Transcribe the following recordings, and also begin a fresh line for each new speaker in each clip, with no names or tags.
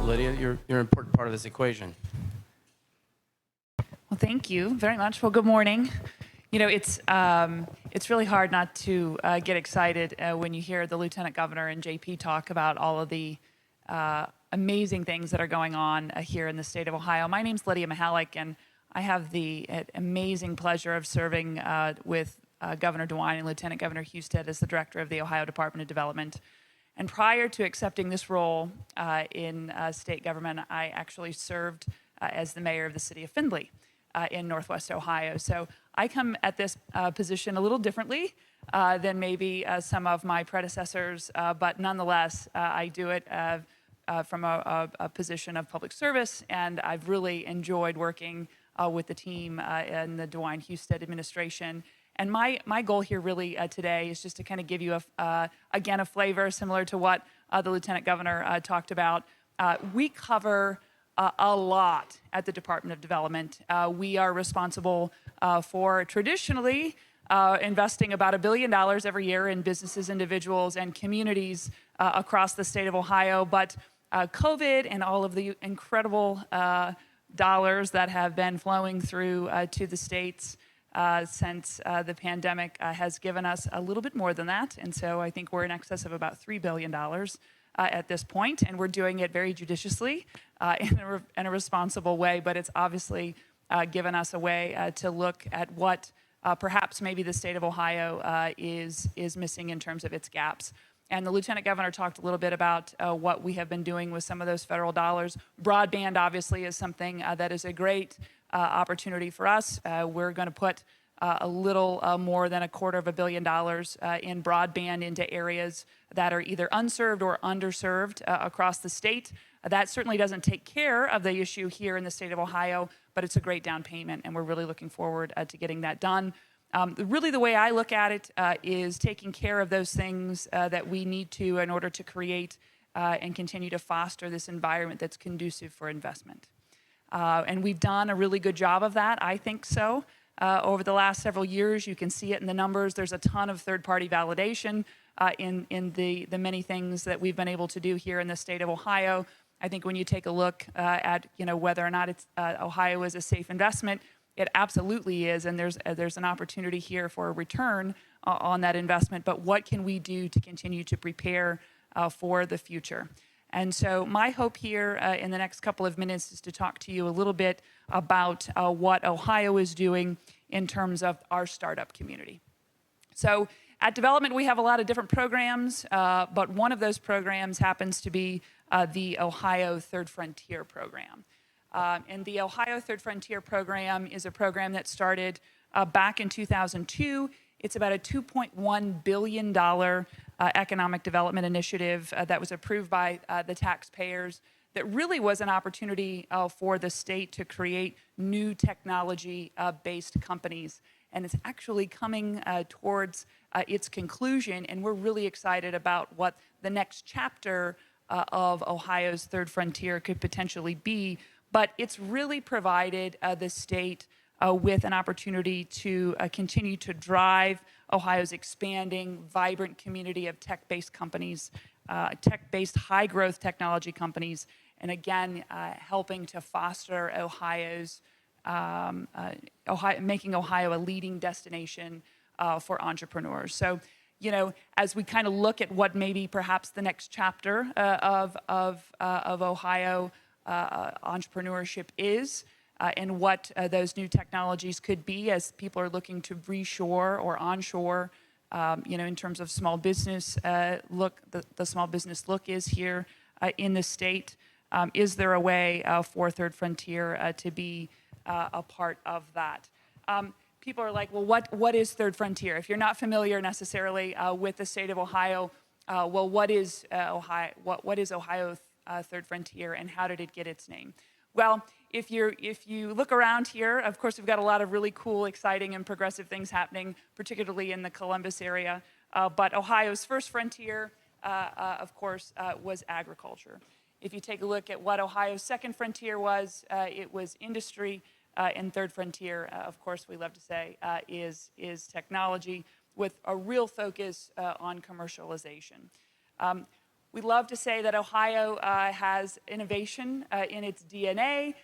Lydia. You're an important part of this equation.
Well, thank you very much. Well, good morning. You know, it's really hard not to get excited when you hear the Lieutenant Governor and JP talk about all of the amazing things that are going on here in the state of Ohio. My name's Lydia Mihalik, and I have the amazing pleasure of serving with Governor DeWine and Lieutenant Governor Husted as the director of the Ohio Department of Development. And prior to accepting this role in state government, I actually served as the mayor of the city of Findlay in Northwest Ohio. So I come at this position a little differently than maybe some of my predecessors, but nonetheless, I do it from a position of public service, and I've really enjoyed working with the team in the DeWine Husted administration. And my goal here really today is just to kind of give you, again, a flavor similar to what the Lieutenant Governor talked about. We cover a lot at the Department of Development. We are responsible for traditionally investing about $1 billion every year in businesses, individuals, and communities across the state of Ohio. But COVID and all of the incredible dollars that have been flowing through to the states since the pandemic has given us a little bit more than that. And so I think we're in excess of about $3 billion at this point, and we're doing it very judiciously in a responsible way, but it's obviously given us a way to look at what perhaps maybe the state of Ohio is missing in terms of its gaps. And the Lieutenant Governor talked a little bit about what we have been doing with some of those federal dollars. Broadband obviously is something that is a great opportunity for us. We're going to put a little more than $250 million in broadband into areas that are either unserved or underserved across the state. That certainly doesn't take care of the issue here in the state of Ohio, but it's a great down payment, and we're really looking forward to getting that done. Really, the way I look at it is taking care of those things that we need to in order to create and continue to foster this environment that's conducive for investment. And we've done a really good job of that, I think so. Over the last several years, you can see it in the numbers. There's a ton of third-party validation in the many things that we've been able to do here in the state of Ohio. I think when you take a look at whether or not Ohio is a safe investment, it absolutely is, and there's an opportunity here for a return on that investment. But what can we do to continue to prepare for the future? And so my hope here in the next couple of minutes is to talk to you a little bit about what Ohio is doing in terms of our startup community. So at Development, we have a lot of different programs, but one of those programs happens to be the Ohio Third Frontier program. And the Ohio Third Frontier program is a program that started back in 2002. It's about a $2.1 billion economic development initiative that was approved by the taxpayers that really was an opportunity for the state to create new technology-based companies. And it's actually coming towards its conclusion, and we're really excited about what the next chapter of Ohio's Third Frontier could potentially be. But it's really provided the state with an opportunity to continue to drive Ohio's expanding, vibrant community of tech-based companies, tech-based high-growth technology companies, and again, helping to foster making Ohio a leading destination for entrepreneurs. So, as we kind of look at what maybe perhaps the next chapter of Ohio entrepreneurship is, and what those new technologies could be as people are looking to reshore or onshore, in terms of small business look, the small business look is here in the state. Is there a way for Third Frontier to be a part of that? People are like, well, what is Third Frontier? If you're not familiar necessarily with the state of Ohio, well, what is Ohio? What is Ohio Third Frontier, and how did it get its name? Well, if you look around here, of course, we've got a lot of really cool, exciting, and progressive things happening, particularly in the Columbus area. But Ohio's first frontier, of course, was agriculture. If you take a look at what Ohio's second frontier was, it was industry, and third frontier, of course, we love to say, is technology with a real focus on commercialization. We love to say that Ohio has innovation in its DNA.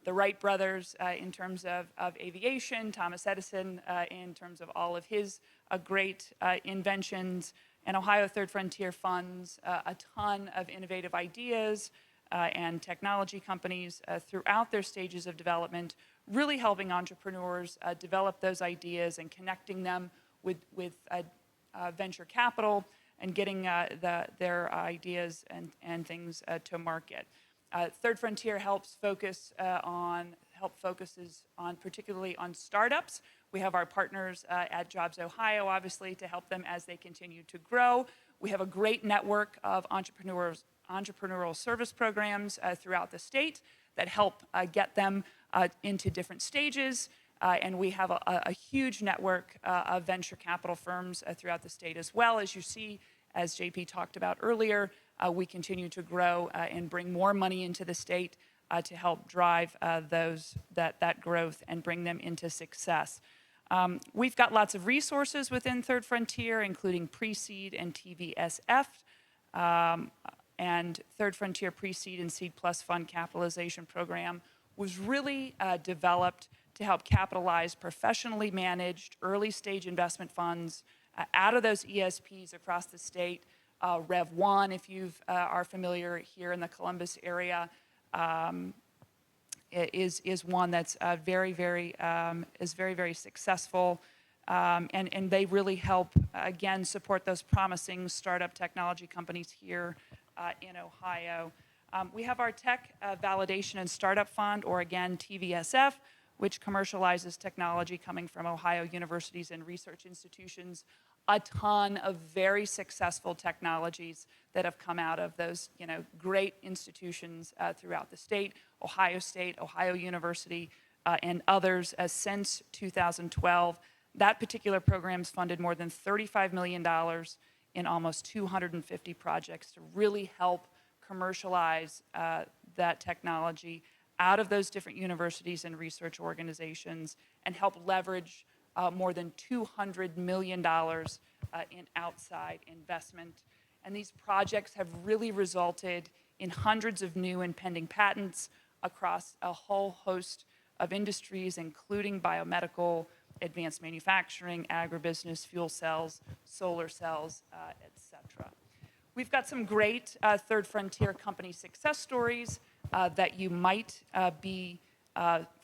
The Wright brothers in terms of aviation, Thomas Edison in terms of all of his great inventions, and Ohio Third Frontier funds a ton of innovative ideas and technology companies throughout their stages of development, really helping entrepreneurs develop those ideas and connecting them with venture capital and getting their ideas and things to market. Third Frontier focuses on particularly on startups. We have our partners at Jobs Ohio, obviously, to help them as they continue to grow. We have a great network of entrepreneurial service programs throughout the state that help get them into different stages. And we have a huge network of venture capital firms throughout the state as well. As you see, as JP talked about earlier, we continue to grow and bring more money into the state to help drive that growth and bring them into success. We've got lots of resources within Third Frontier, including Pre-Seed and TVSF, and Third Frontier Pre-Seed and Seed Plus Fund Capitalization Program was really developed to help capitalize professionally managed early stage investment funds out of those ESPs across the state. Rev 1, if you are familiar here in the Columbus area, is one that's very, very successful. And they really help, again, support those promising startup technology companies here in Ohio. We have our Tech Validation and Startup Fund, or again, TVSF, which commercializes technology coming from Ohio universities and research institutions. A ton of very successful technologies that have come out of those, great institutions throughout the state, Ohio University, and others since 2012. That particular program's funded more than $35 million in almost 250 projects to really help commercialize that technology out of those different universities and research organizations and help leverage more than $200 million in outside investment. And these projects have really resulted in hundreds of new and pending patents across a whole host of industries, including biomedical, advanced manufacturing, agribusiness, fuel cells, solar cells, et cetera. We've got some great Third Frontier company success stories that you might be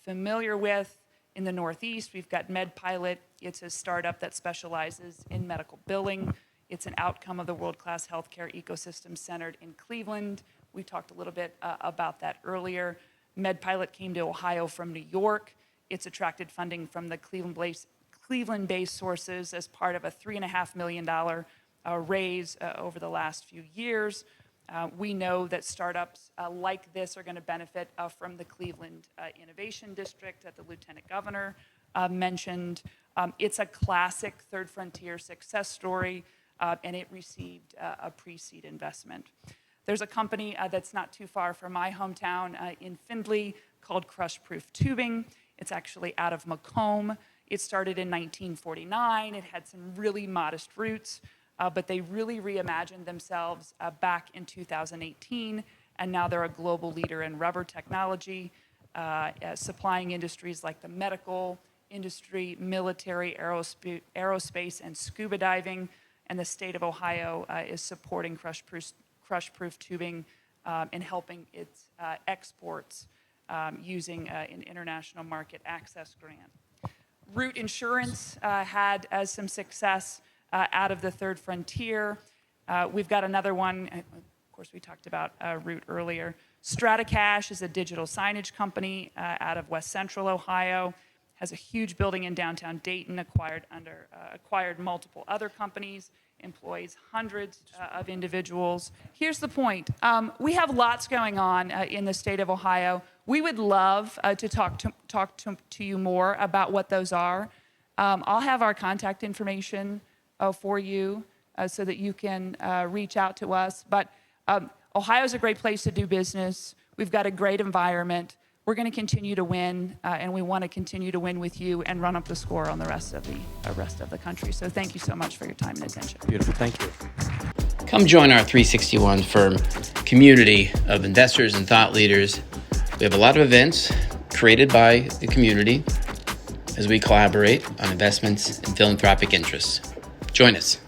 familiar with. In the Northeast, we've got MedPilot. It's a startup that specializes in medical billing. It's an outcome of the world-class healthcare ecosystem centered in Cleveland. We talked a little bit about that earlier. MedPilot came to Ohio from New York. It's attracted funding from the Cleveland-based sources as part of a $3.5 million raise over the last few years. We know that startups like this are going to benefit from the Cleveland Innovation District that the Lieutenant Governor mentioned. It's a classic Third Frontier success story, and it received a pre-seed investment. There's a company that's not too far from my hometown in Findlay called Crush Proof Tubing. It's actually out of Macomb. It started in 1949. It had some really modest roots. But they really reimagined themselves back in 2018, and now they're a global leader in rubber technology, supplying industries like the medical industry, military, aerospace, and scuba diving. And the state of Ohio is supporting Crush Proof Tubing and helping its exports using an international market access grant. Root Insurance had some success out of the Third Frontier. We've got another one. Of course, we talked about Root earlier. StrataCash is a digital signage company out of West Central Ohio. Has a huge building in downtown Dayton, acquired multiple other companies, employs hundreds of individuals. Here's the point. We have lots going on in the state of Ohio. We would love to talk to you more about what those are. I'll have our contact information for you so that you can reach out to us. But Ohio's a great place to do business. We've got a great environment. We're going to continue to win, and we want to continue to win with you and run up the score on the rest of the country. So thank you so much for your time and attention.
Beautiful. Thank you. Come join our 361 firm community of investors and thought leaders. We have a lot of events created by the community as we collaborate on investments and philanthropic interests. Join us.